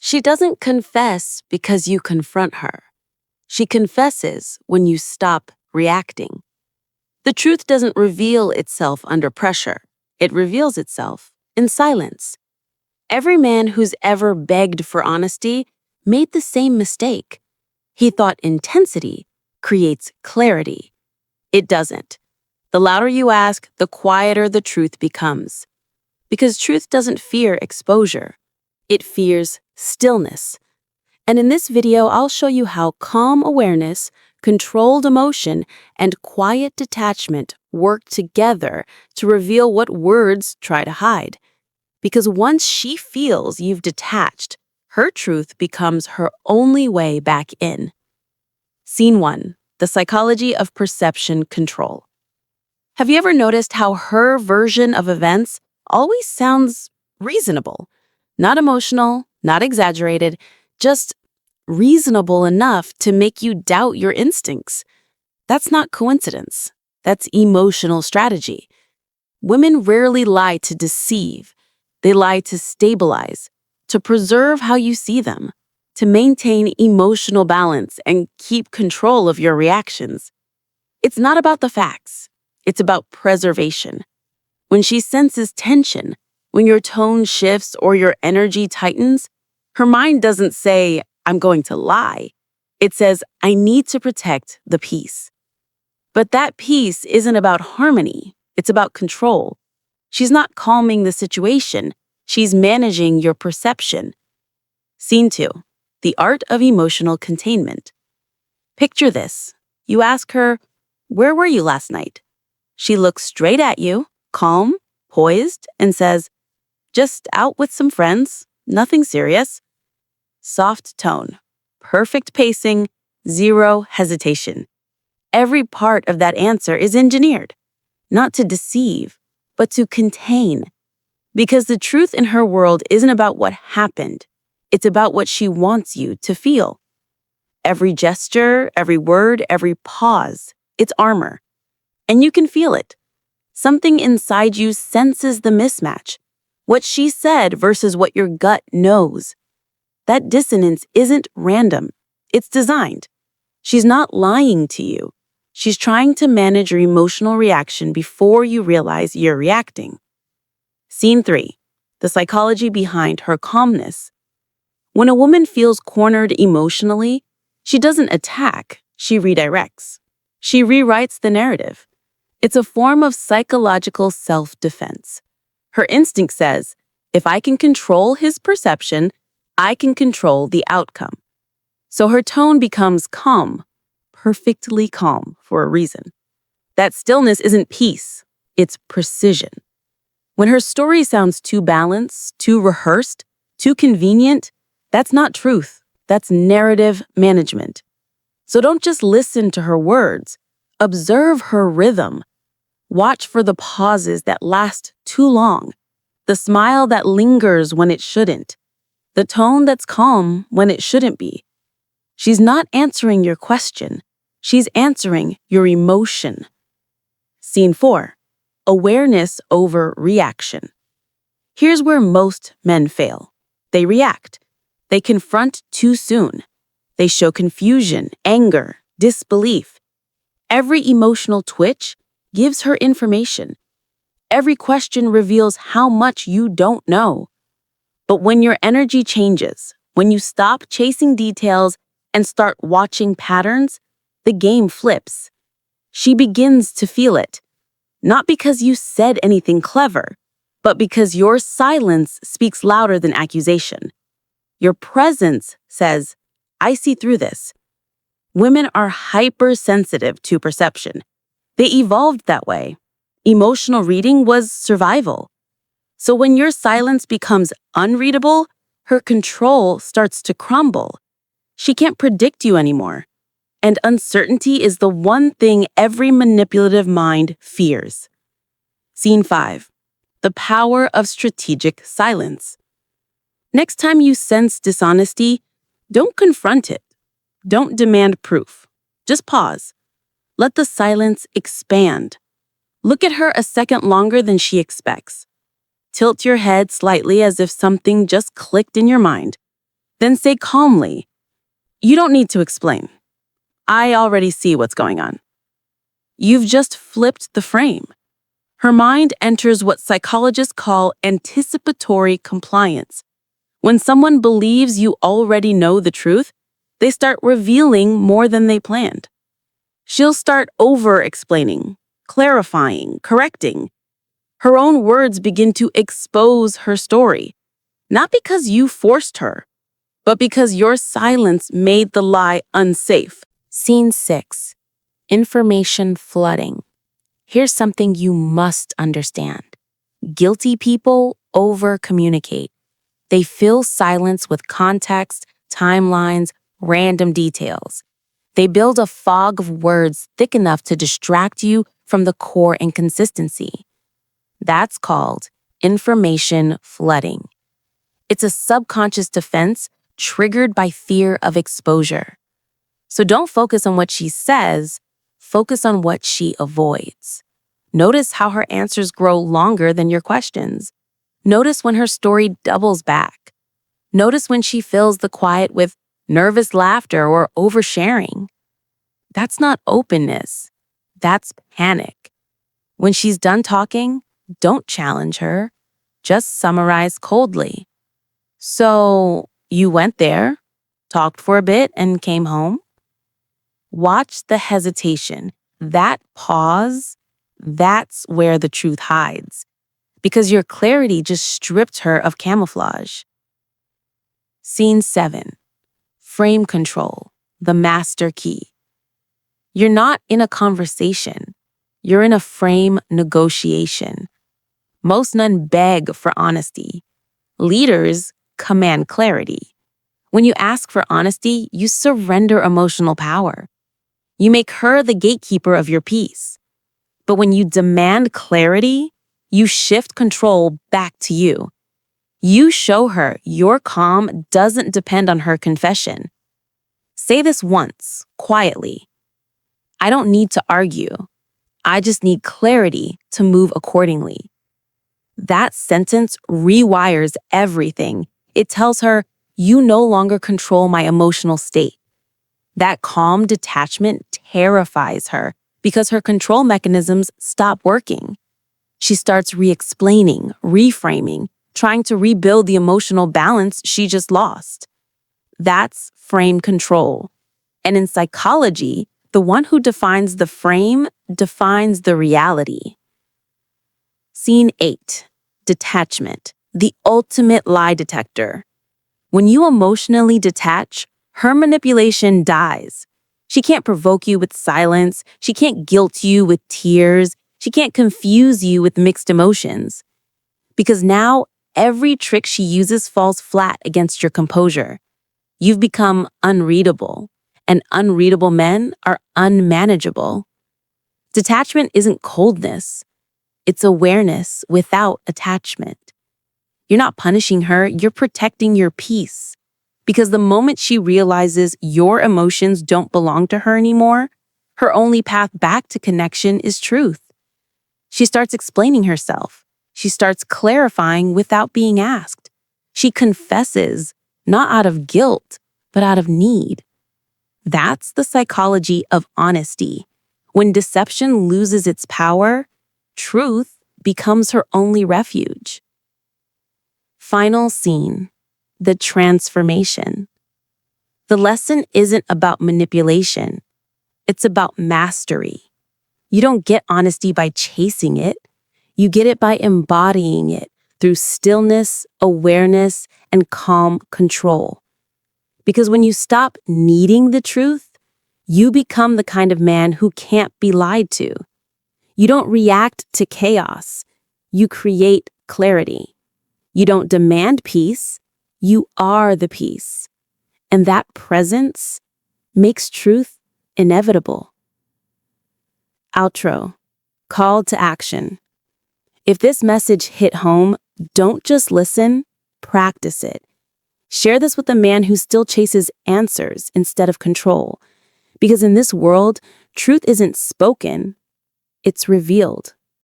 She doesn't confess because you confront her. She confesses when you stop reacting. The truth doesn't reveal itself under pressure. It reveals itself in silence. Every man who's ever begged for honesty made the same mistake. He thought intensity creates clarity. It doesn't. The louder you ask, the quieter the truth becomes. Because truth doesn't fear exposure. It fears stillness. And in this video, I'll show you how calm awareness, controlled emotion, and quiet detachment work together to reveal what words try to hide. Because once she feels you've detached, her truth becomes her only way back in. Scene 1. The psychology of perception control. Have you ever noticed how her version of events always sounds reasonable? Not emotional, not exaggerated, just reasonable enough to make you doubt your instincts. That's not coincidence. That's emotional strategy. Women rarely lie to deceive. They lie to stabilize, to preserve how you see them, to maintain emotional balance and keep control of your reactions. It's not about the facts. It's about preservation. When she senses tension, when your tone shifts or your energy tightens, her mind doesn't say, "I'm going to lie." It says, "I need to protect the peace." But that peace isn't about harmony. It's about control. She's not calming the situation. She's managing your perception. Scene 2. The art of emotional containment. Picture this. You ask her, "Where were you last night?" She looks straight at you, calm, poised, and says, "Just out with some friends, nothing serious." Soft tone, perfect pacing, zero hesitation. Every part of that answer is engineered, not to deceive, but to contain. Because the truth in her world isn't about what happened. It's about what she wants you to feel. Every gesture, every word, every pause, it's armor. And you can feel it. Something inside you senses the mismatch. What she said versus what your gut knows. That dissonance isn't random. It's designed. She's not lying to you. She's trying to manage your emotional reaction before you realize you're reacting. Scene 3. The psychology behind her calmness. When a woman feels cornered emotionally, she doesn't attack, she redirects. She rewrites the narrative. It's a form of psychological self-defense. Her instinct says, if I can control his perception, I can control the outcome. So her tone becomes calm, perfectly calm for a reason. That stillness isn't peace, it's precision. When her story sounds too balanced, too rehearsed, too convenient, that's not truth, that's narrative management. So don't just listen to her words, observe her rhythm. Watch for the pauses that last too long, the smile that lingers when it shouldn't, the tone that's calm when it shouldn't be. She's not answering your question. She's answering your emotion. Scene 4. Awareness over reaction. Here's where most men fail. They react. They confront too soon. They show confusion, anger, disbelief. Every emotional twitch gives her information. Every question reveals how much you don't know. But when your energy changes, when you stop chasing details and start watching patterns, the game flips. She begins to feel it. Not because you said anything clever, but because your silence speaks louder than accusation. Your presence says, I see through this. Women are hypersensitive to perception. They evolved that way. Emotional reading was survival. So when your silence becomes unreadable, her control starts to crumble. She can't predict you anymore. And uncertainty is the one thing every manipulative mind fears. Scene 5. The power of strategic silence. Next time you sense dishonesty, don't confront it. Don't demand proof. Just pause. Let the silence expand. Look at her a second longer than she expects. Tilt your head slightly as if something just clicked in your mind. Then say calmly, "You don't need to explain. I already see what's going on." You've just flipped the frame. Her mind enters what psychologists call anticipatory compliance. When someone believes you already know the truth, they start revealing more than they planned. She'll start over-explaining, clarifying, correcting. Her own words begin to expose her story, not because you forced her, but because your silence made the lie unsafe. Scene 6. Information flooding. Here's something you must understand. Guilty people over-communicate. They fill silence with context, timelines, random details. They build a fog of words thick enough to distract you from the core inconsistency. That's called information flooding. It's a subconscious defense triggered by fear of exposure. So don't focus on what she says, focus on what she avoids. Notice how her answers grow longer than your questions. Notice when her story doubles back. Notice when she fills the quiet with nervous laughter or oversharing. That's not openness. That's panic. When she's done talking, don't challenge her. Just summarize coldly. "So, you went there, talked for a bit, and came home?" Watch the hesitation. That pause, that's where the truth hides. Because your clarity just stripped her of camouflage. Scene 7. Frame control, the master key. You're not in a conversation. You're in a frame negotiation. Most none beg for honesty. Leaders command clarity. When you ask for honesty, you surrender emotional power. You make her the gatekeeper of your peace. But when you demand clarity, you shift control back to you. You show her your calm doesn't depend on her confession. Say this once, quietly. "I don't need to argue. I just need clarity to move accordingly." That sentence rewires everything. It tells her, "You no longer control my emotional state." That calm detachment terrifies her because her control mechanisms stop working. She starts re-explaining, reframing, trying to rebuild the emotional balance she just lost. That's frame control. And in psychology, the one who defines the frame defines the reality. Scene 8. Detachment, the ultimate lie detector. When you emotionally detach, her manipulation dies. She can't provoke you with silence. She can't guilt you with tears. She can't confuse you with mixed emotions. Because now, every trick she uses falls flat against your composure. You've become unreadable, and unreadable men are unmanageable. Detachment isn't coldness. It's awareness without attachment. You're not punishing her, you're protecting your peace. Because the moment she realizes your emotions don't belong to her anymore, her only path back to connection is truth. She starts explaining herself. She starts clarifying without being asked. She confesses, not out of guilt, but out of need. That's the psychology of honesty. When deception loses its power, truth becomes her only refuge. Final scene, the transformation. The lesson isn't about manipulation. It's about mastery. You don't get honesty by chasing it. You get it by embodying it through stillness, awareness, and calm control. Because when you stop needing the truth, you become the kind of man who can't be lied to. You don't react to chaos. You create clarity. You don't demand peace. You are the peace. And that presence makes truth inevitable. Outro. Call to action. If this message hit home, don't just listen, practice it. Share this with a man who still chases answers instead of control. Because in this world, truth isn't spoken, it's revealed.